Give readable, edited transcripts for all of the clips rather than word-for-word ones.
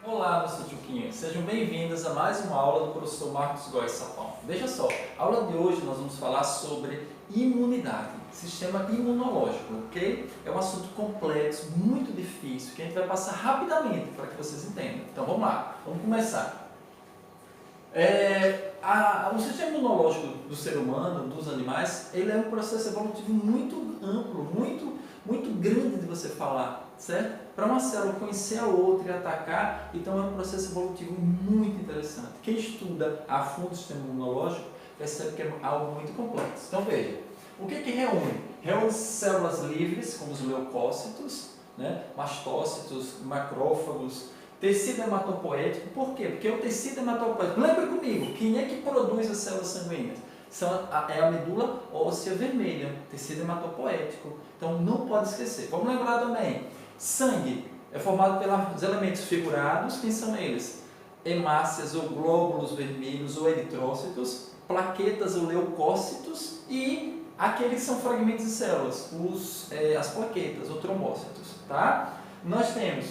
Olá, meus tchutchuquinhos, sejam bem-vindos a mais uma aula do professor Marcos Góes Sapão. Veja só, a aula de hoje nós vamos falar sobre imunidade, sistema imunológico, ok? É um assunto complexo, muito difícil, que a gente vai passar rapidamente para que vocês entendam. Então vamos lá, vamos começar. O sistema imunológico do ser humano, dos animais, ele é um processo evolutivo muito amplo, muito grande de você falar, certo? Para uma célula conhecer a outra e atacar, então é um processo evolutivo muito interessante. Quem estuda a fundo o sistema imunológico percebe que é algo muito complexo. Então veja, o que reúne? Reúne células livres, como os leucócitos, né? Mastócitos, macrófagos, tecido hematopoético. Por quê? Porque o tecido hematopoético, lembra comigo, quem é que produz as células sanguíneas? É a medula óssea vermelha, tecido hematopoético. Então não pode esquecer. Vamos lembrar também, sangue é formado pelos elementos figurados. Quem são eles? Hemácias ou glóbulos vermelhos ou eritrócitos, plaquetas ou leucócitos e aqueles que são fragmentos de células, as plaquetas ou trombócitos. Tá? Nós temos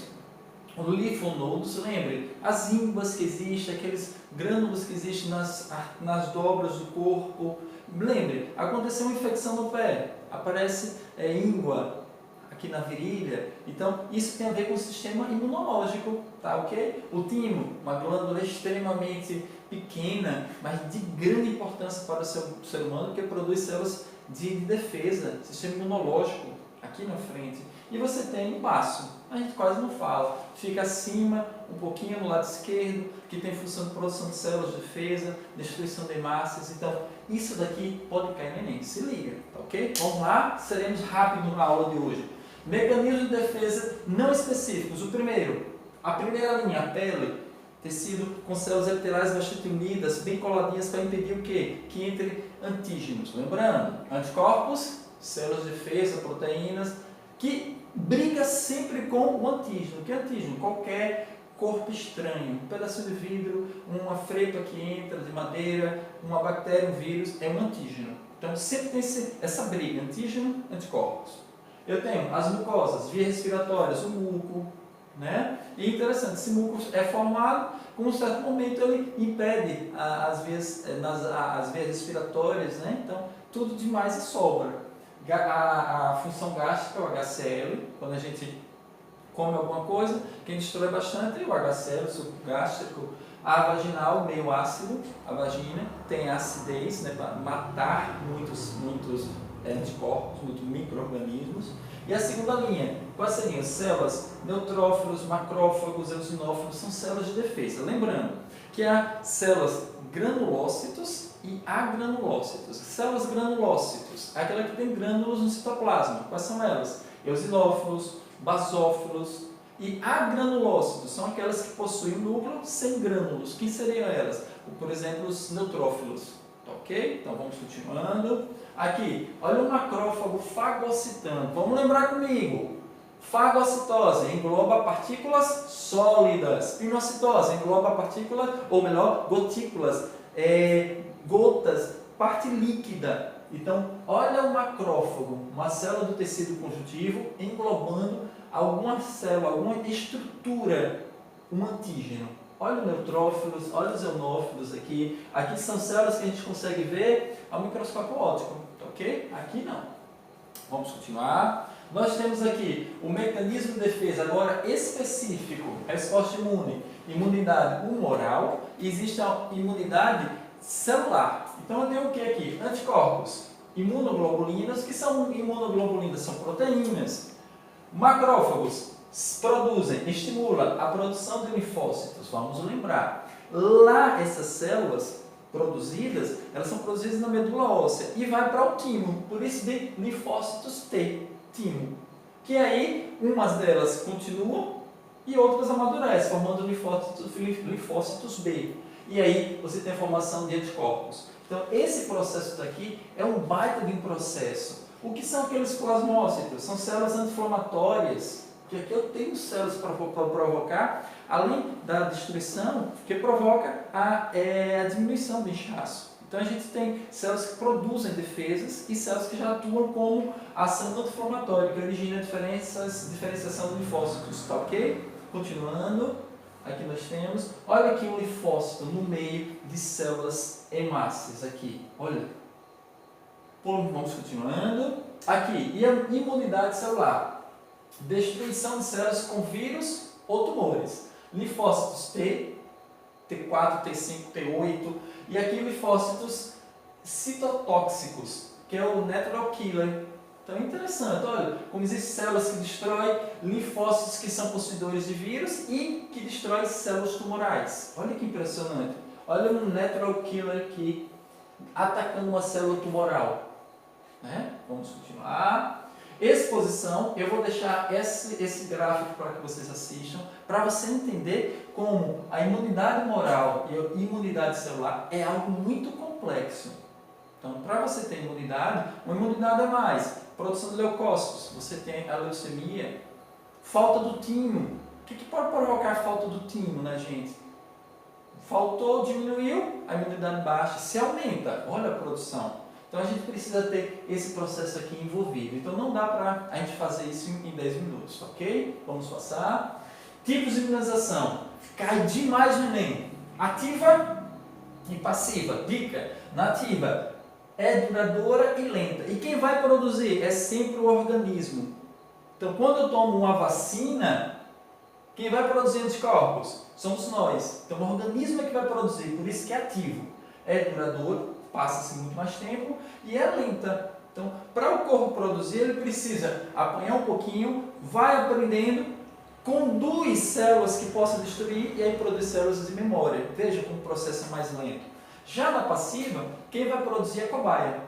os linfonodos, lembre, as íngüas que existem, aqueles grânulos que existem nas dobras do corpo. Lembre, aconteceu uma infecção no pé, aparece íngua aqui na virilha. Então, isso tem a ver com o sistema imunológico, tá ok? O timo, uma glândula extremamente pequena, mas de grande importância para o ser humano, que produz células de defesa, sistema imunológico, aqui na frente. E você tem o baço, a gente quase não fala, fica acima, um pouquinho no lado esquerdo, que tem função de produção de células de defesa, destruição de hemácias. Então, isso daqui pode cair no Enem, se liga, tá ok? Vamos lá, seremos rápidos na aula de hoje. Mecanismos de defesa não específicos. O primeiro, a primeira linha, a pele, tecido com células epiteliais bastante unidas, bem coladinhas para impedir o quê? Que entre antígenos. Lembrando, anticorpos, células de defesa, proteínas, que briga sempre com o antígeno. Que antígeno? Qualquer corpo estranho, um pedacinho de vidro, uma frepa que entra de madeira, uma bactéria, um vírus, é um antígeno. Então sempre tem essa briga, antígeno, anticorpos. Eu tenho as mucosas, vias respiratórias, o muco, né? E interessante, esse muco é formado, com um certo momento ele impede as vias respiratórias, né? Então tudo demais sobra. A função gástrica, o HCl, quando a gente come alguma coisa, quem destrói bastante é o HCl, o suco gástrico. A vaginal, meio ácido, a vagina tem acidez, né, para matar muitos anticorpos, muitos micro-organismos. E a segunda linha, quais seriam? Células, neutrófilos, macrófagos, eosinófilos, são células de defesa. Lembrando que há células granulócitos e agranulócitos. Células granulócitos, aquela que tem grânulos no citoplasma. Quais são elas? Eosinófilos, basófilos. E agranulócitos são aquelas que possuem um núcleo sem grânulos. Quem seriam elas? Por exemplo, os neutrófilos. Ok? Então vamos continuando. Aqui, olha o macrófago fagocitando. Vamos lembrar comigo. Fagocitose engloba partículas sólidas. Pinocitose engloba partículas, ou melhor, gotículas, gotas, parte líquida. Então, olha o macrófago, uma célula do tecido conjuntivo englobando alguma célula, alguma estrutura, um antígeno. Olha os neutrófilos, olha os eonófilos aqui. Aqui são células que a gente consegue ver ao microscópio óptico, ok? Aqui não. Vamos continuar. Nós temos aqui o mecanismo de defesa, agora específico, resposta imune, imunidade humoral, e existe a imunidade celular. Então eu tenho o que aqui? Anticorpos, imunoglobulinas, que são imunoglobulinas, são proteínas. Macrófagos produzem, estimulam a produção de linfócitos, vamos lembrar. Lá essas células produzidas, elas são produzidas na medula óssea e vai para o timo, por isso de linfócitos T, timo. Que aí, umas delas continuam e outras amadurecem, formando linfócitos B. E aí você tem a formação de anticorpos. Então esse processo daqui é um baita de um processo. O que são aqueles plasmócitos? São células anti-inflamatórias, que aqui eu tenho células para provocar, além da destruição, que provoca a diminuição do inchaço. Então a gente tem células que produzem defesas e células que já atuam como ação anti-inflamatória, que origina diferenciação de linfócitos, tá ok? Continuando. aqui nós temos, olha aqui um linfócito no meio de células hemácias aqui, olha. Vamos continuando. Aqui, e a imunidade celular? Destruição de células com vírus ou tumores. Linfócitos T, T4, T5, T8, e aqui linfócitos citotóxicos, que é o natural killer. Então é interessante, olha, como existem células que destroem, linfócitos que são possuidores de vírus e que destroem células tumorais. Olha que impressionante. Olha um natural killer aqui atacando uma célula tumoral. Vamos continuar. Exposição, eu vou deixar esse gráfico para que vocês assistam, para você entender como a imunidade humoral e a imunidade celular é algo muito complexo. Então, para você ter imunidade, uma imunidade a mais, produção de leucócitos, você tem a leucemia, falta do timo. O que pode provocar falta do timo na gente? Faltou, diminuiu, a imunidade baixa, se aumenta, olha a produção. Então a gente precisa ter esse processo aqui envolvido. Então não dá para a gente fazer isso em 10 minutos, ok? Vamos passar. Tipos de imunização. Cai demais no Enem. Ativa e passiva. Dica. Nativa é duradoura e lenta. E quem vai produzir é sempre o organismo. Então quando eu tomo uma vacina, quem vai produzir anticorpos? Somos nós. Então o organismo é que vai produzir, por isso que é ativo. É duradouro, passa-se muito mais tempo e é lenta. Então, para o corpo produzir, ele precisa apanhar um pouquinho, vai aprendendo, conduz células que possam destruir e aí produz células de memória. Veja como o processo é mais lento. Já na passiva, quem vai produzir é a cobaia.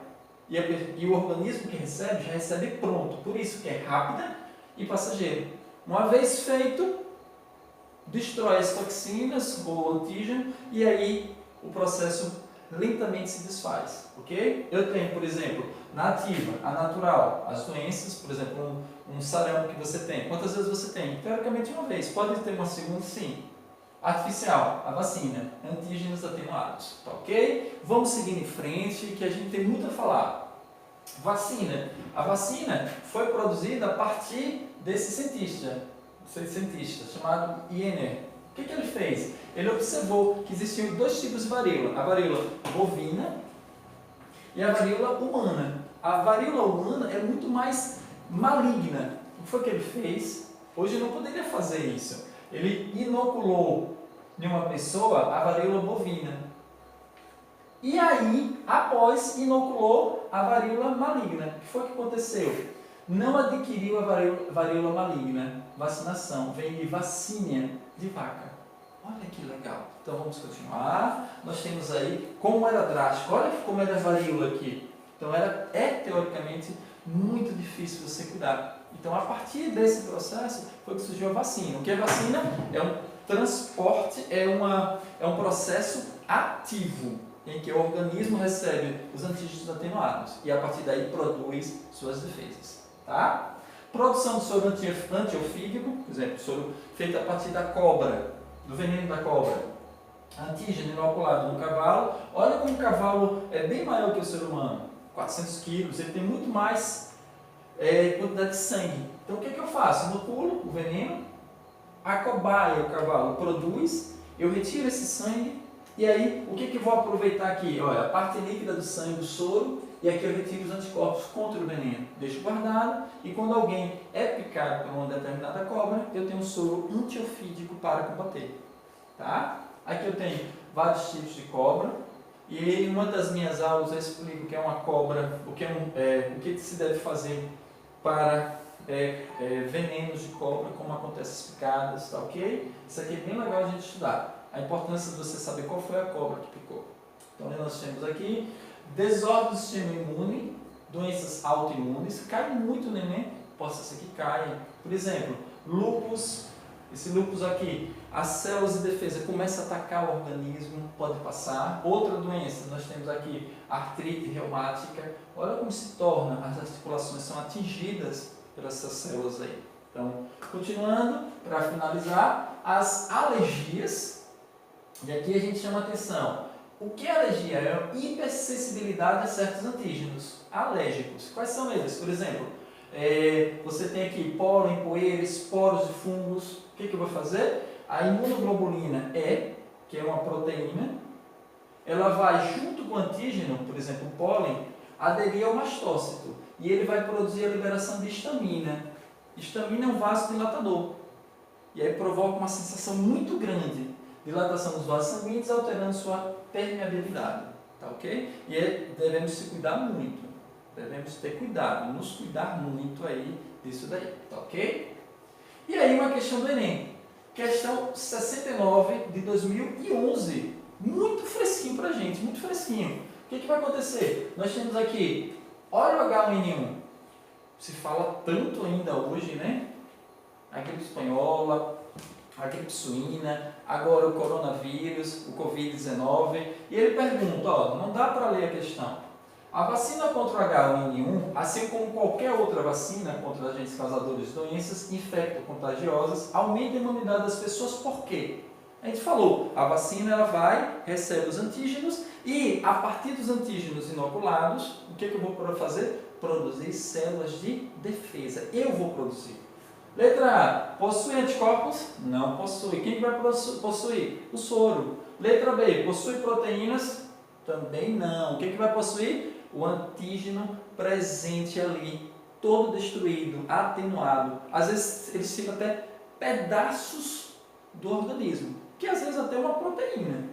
E o organismo que recebe, já recebe pronto. Por isso que é rápida e passageira. Uma vez feito, destrói as toxinas ou antígeno e aí o processo lentamente se desfaz, ok? Eu tenho, por exemplo, na ativa, a natural, as doenças, por exemplo, um sarampo que você tem. Quantas vezes você tem? Teoricamente uma vez. Pode ter uma segunda, sim. Artificial, a vacina, antígenos atenuados, tá ok? Vamos seguindo em frente, que a gente tem muito a falar. Vacina. A vacina foi produzida a partir desse cientista chamado Jenner. O que ele fez? Ele observou que existiam dois tipos de varíola. A varíola bovina e a varíola humana. A varíola humana é muito mais maligna. O que foi que ele fez? Hoje não poderia fazer isso. Ele inoculou em uma pessoa a varíola bovina. E aí, após, inoculou a varíola maligna. O que foi que aconteceu? Não adquiriu a varíola maligna. Vacinação. Vem de vacínia de vaca. Olha que legal. Então vamos continuar. Nós temos aí como era drástico. Olha como era a varíola aqui. Então é teoricamente muito difícil você cuidar. Então a partir desse processo foi que surgiu a vacina. O que é vacina? É um transporte, é um processo ativo em que o organismo recebe os antígenos atenuados e a partir daí produz suas defesas. Tá? Produção de soro antiofídico, por exemplo, soro feito a partir da cobra, do veneno da cobra. Antígeno inoculado no cavalo. Olha como o cavalo é bem maior que o ser humano, 400 quilos, ele tem muito mais quantidade de sangue. Então o que eu faço? Inoculo o veneno, a cobaia, o cavalo, produz, eu retiro esse sangue e aí o que eu vou aproveitar aqui? Olha, a parte líquida do sangue, do soro, e aqui eu retiro os anticorpos contra o veneno. Deixo guardado e quando alguém é picado por uma determinada cobra, eu tenho um soro antiofídico para combater. Tá? Aqui eu tenho vários tipos de cobra e em uma das minhas aulas eu explico o que é uma cobra, o que se deve fazer para venenos de cobra, como acontecem as picadas, tá ok? Isso aqui é bem legal a gente estudar. A importância de você saber qual foi a cobra que picou. Então nós temos aqui desordem do sistema imune, doenças autoimunes, cai muito no Enem, possa ser que caia. Por exemplo, lúpus, esse lúpus aqui, as células de defesa começam a atacar o organismo, pode passar. Outra doença, nós temos aqui artrite reumática, olha como se torna, as articulações são atingidas por essas células aí. Então, continuando, para finalizar, as alergias, e aqui a gente chama atenção. O que é alergia? É a hipersensibilidade a certos antígenos alérgicos. Quais são eles? Por exemplo, você tem aqui pólen, poeira, esporos de fungos. O que eu vou fazer? A imunoglobulina E, que é uma proteína, ela vai junto com o antígeno, por exemplo, o pólen, aderir ao mastócito. E ele vai produzir a liberação de histamina. Histamina é um vasodilatador. E aí provoca uma sensação muito grande, dilatação dos vasos sanguíneos, alterando sua permeabilidade. Tá ok? E aí devemos se cuidar muito. Devemos ter cuidado, nos cuidar muito aí disso daí. Tá ok? E aí uma questão do Enem. Questão 69 de 2011. Muito fresquinho pra gente, muito fresquinho. O que vai acontecer? Nós temos aqui, olha o H1N1. Se fala tanto ainda hoje, né? A gripe espanhola, a gripe suína, agora o coronavírus, o Covid-19. E ele pergunta, ó, não dá para ler a questão. A vacina contra o H1N1, assim como qualquer outra vacina contra agentes causadores de doenças infecto-contagiosas, aumenta a imunidade das pessoas. Por quê? A gente falou, a vacina ela vai, recebe os antígenos e a partir dos antígenos inoculados, o que eu vou fazer? Produzir células de defesa. Eu vou produzir. Letra A, possui anticorpos? Não possui. Quem vai possuir? O soro. Letra B, possui proteínas? Também não. O que vai possuir? O antígeno presente ali, todo destruído, atenuado. Às vezes eles ficam até pedaços do organismo, que às vezes até uma proteína.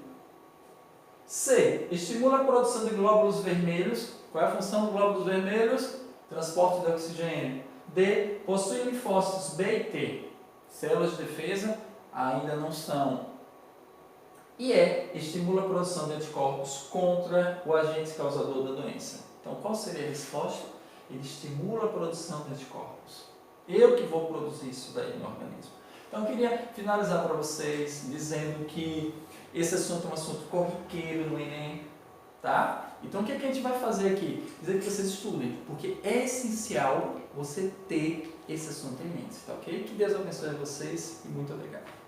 C, estimula a produção de glóbulos vermelhos. Qual é a função dos glóbulos vermelhos? Transporte de oxigênio. D, possui linfócitos B e T. Células de defesa ainda não são. E E, estimula a produção de anticorpos contra o agente causador da doença. Então, qual seria a resposta? Ele estimula a produção de anticorpos. Eu que vou produzir isso daí no organismo. Então, eu queria finalizar para vocês dizendo que esse assunto é um assunto corriqueiro no Enem, tá? Então, o que a gente vai fazer aqui? Dizer que vocês estudem, porque é essencial você ter esse assunto em mente, tá ok? Que Deus abençoe vocês e muito obrigado.